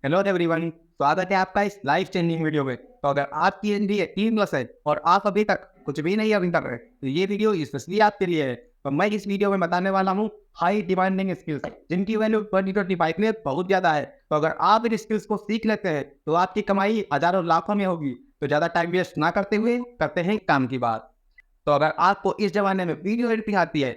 Hello everyone, स्वागत है आपका इस लाइफ चेंजिंग वीडियो में। तो अगर आपकी एनडी 18+ है और आप अभी तक कुछ भी नहीं अर्न कर रहे तो ये वीडियो स्पेशली आपके लिए है। तो मैं इस वीडियो में बताने वाला हूँ हाई डिमांडिंग स्किल्स जिनकी वैल्यू 2025 में बहुत ज़्यादा है। तो अगर आप इन स्किल्स को सीख लेते हैं तो आपकी कमाई हजारों लाखों में होगी। तो ज़्यादा टाइम वेस्ट ना करते हुए करते हैं काम की बात। तो अगर आपको इस जमाने में वीडियो एडिटिंग आती है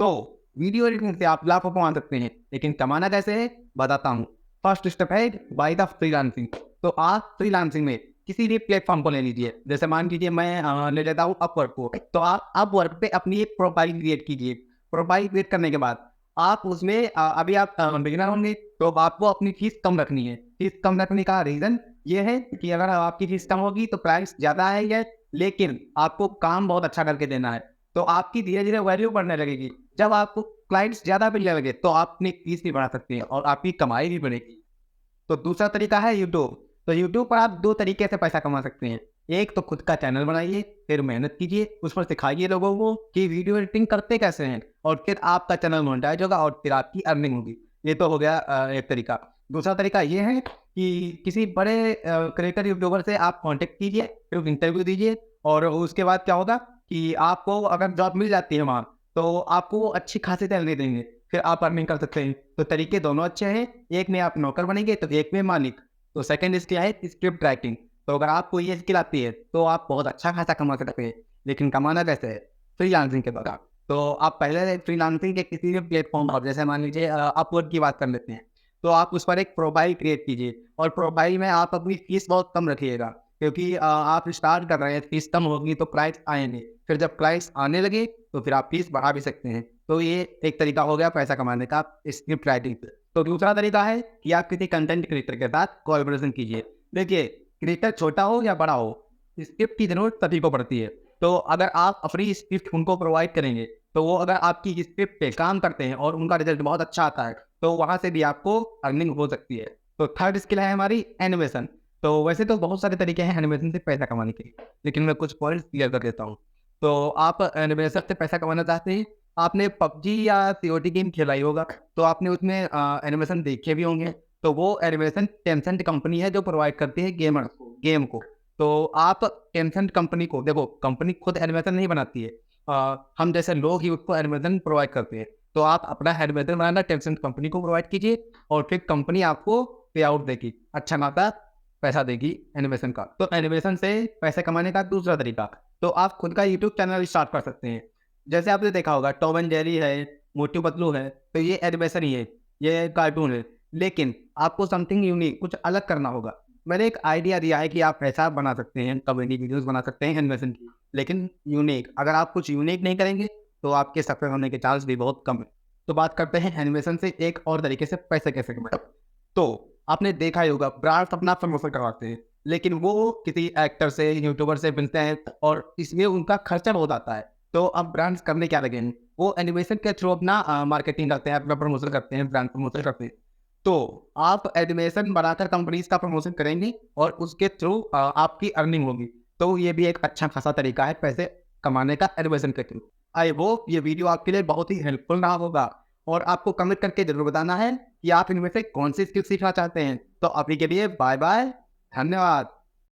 तो वीडियो एडिटिंग से आप लाखों कमा सकते हैं। लेकिन कमाना कैसे है बताता हूँ। फर्स्ट स्टेप है बाय द फ्रीलांसिंग। तो आप फ्रीलांसिंग में किसी भी प्लेटफॉर्म को ले लीजिए। जैसे मान लीजिए मैं ले लेता हूँ अपवर्क को। तो आप अपवर्क पे अपनी एक प्रोफाइल क्रिएट कीजिए। प्रोफाइल क्रिएट करने के बाद आप उसमें अभी आप बिगिनर होंगे तो आपको अपनी फीस कम रखनी है। फीस कम रखने का रीजन ये है कि अगर आपकी फीस कम होगी तो प्राइस ज़्यादा है ये, लेकिन आपको काम बहुत अच्छा करके देना है। तो आपकी धीरे धीरे वैल्यू बढ़ने लगेगी। जब आपको क्लाइंट्स ज़्यादा मिलने लगे तो आप अपनी फीस भी बढ़ा सकते हैं और आपकी कमाई भी बढ़ेगी। तो दूसरा तरीका है यूट्यूब। तो यूट्यूब पर आप दो तरीके से पैसा कमा सकते हैं। एक तो खुद का चैनल बनाइए, फिर मेहनत कीजिए, उस पर सिखाइए लोगों को कि वीडियो एडिटिंग करते कैसे हैं, और फिर आपका चैनल मोनेटाइज होगा और फिर आपकी अर्निंग होगी। ये तो हो गया एक तरीका। दूसरा तरीका ये है कि किसी बड़े क्रिएटर यूट्यूबर से आप कांटेक्ट कीजिए, फिर इंटरव्यू दीजिए, और उसके बाद क्या होगा कि आपको अगर जॉब मिल जाती है वहाँ तो आपको वो अच्छी खासी सैलरी देंगे, फिर आप अर्निंग कर सकते हैं। तो तरीके दोनों अच्छे हैं, एक में आप नौकर बनेंगे तो एक में मालिक। तो सेकंड स्किल है स्क्रिप्ट राइटिंग। तो अगर आपको ये स्किल आती है तो आप बहुत अच्छा खासा कमा सकते हैं। लेकिन कमाना कैसे है? फ्रीलांसिंग के द्वारा। तो आप पहले फ्रीलांसिंग के किसी भी प्लेटफॉर्म पर, जैसे मान लीजिए अपवर्क की बात कर लेते हैं, तो आप उस पर एक प्रोफाइल क्रिएट कीजिए और प्रोफाइल में आप अपनी फीस बहुत कम रखिएगा। क्योंकि आप स्टार्ट कर रहे हैं, फीस कम होगी तो प्राइस आएंगे, फिर जब प्राइस आने लगे तो फिर आप फीस बढ़ा भी सकते हैं। तो ये एक तरीका हो गया पैसा कमाने का स्क्रिप्ट राइटिंग से। तो दूसरा तरीका है कि आप किसी कंटेंट क्रिएटर के साथ कोलैबोरेशन कीजिए। देखिए, क्रिएटर छोटा हो या बड़ा हो, स्क्रिप्ट की जरूरत सभी को पड़ती है। तो अगर आप अपनी स्क्रिप्ट उनको प्रोवाइड करेंगे तो वो अगर आपकी स्क्रिप्ट पे काम करते हैं और उनका रिजल्ट बहुत अच्छा आता है तो वहाँ से भी आपको अर्निंग हो सकती है। तो थर्ड स्किल है हमारी एनिमेशन। तो वैसे तो बहुत सारे तरीके हैं एनिमेशन से पैसा कमाने के, लेकिन मैं कुछ पॉइंट्स क्लियर कर देता हूँ। तो आप एनिमेशन से पैसा कमाना चाहते हैं, आपने पबजी या सीओटी गेम खेला ही होगा, तो आपने उसमें एनिमेशन देखे भी होंगे। तो वो एनिमेशन टेंसेंट कंपनी है जो प्रोवाइड करती है गेमर्स को, गेम को। तो आप टेंसेंट कंपनी को देखो, कंपनी खुद एनिमेशन नहीं बनाती है, हम जैसे लोग ही उसको एनिमेशन प्रोवाइड करते हैं। तो आप अपना एनिमेशन बनाना टेंसेंट कंपनी को प्रोवाइड कीजिए और फिर कंपनी आपको पे आउट देगी, अच्छा खासा पैसा देगी एनिमेशन का। तो एनिमेशन से पैसे कमाने का दूसरा तरीका, तो आप खुद का यूट्यूब चैनल स्टार्ट कर सकते हैं। जैसे आपने देखा होगा टॉम एंड जेरी है, मोटू पतलू है, तो ये एनिमेशन ही है, ये कार्टून है। लेकिन आपको समथिंग यूनिक, कुछ अलग करना होगा। मैंने एक आइडिया दिया है कि आप पैसा बना सकते हैं, कॉमेडी वीडियोस बना सकते हैं एनिमेशन की, लेकिन यूनिक। अगर आप कुछ यूनिक नहीं करेंगे तो आपके सक्सेस होने के चांस भी बहुत कम है। तो बात करते हैं एनिमेशन से एक और तरीके से पैसे कैसे कमाएं। तो आपने देखा ही होगा ब्रांड्स अपना प्रमोशन करवाते हैं, लेकिन वो किसी एक्टर से, यूट्यूबर से मिलते हैं और इसमें उनका खर्चा बहुत आता है। तो अब ब्रांड्स करने क्या लगे हैं, वो एनिमेशन के थ्रू अपना मार्केटिंग करते हैं, अपना प्रमोशन करते हैं, ब्रांड प्रमोशन करते हैं। तो आप एनिमेशन बनाकर कंपनीज का प्रमोशन करेंगे और उसके थ्रू आपकी अर्निंग होगी। तो ये भी एक अच्छा खासा तरीका है पैसे कमाने का एनिमेशन के थ्रू। आई होप ये वीडियो आपके लिए बहुत ही हेल्पफुल रहा होगा, और आपको कमेंट करके जरूर बताना है कि आप इनमें से कौन सी स्किल सीखना चाहते हैं। तो अभी के लिए बाय बाय, धन्यवाद।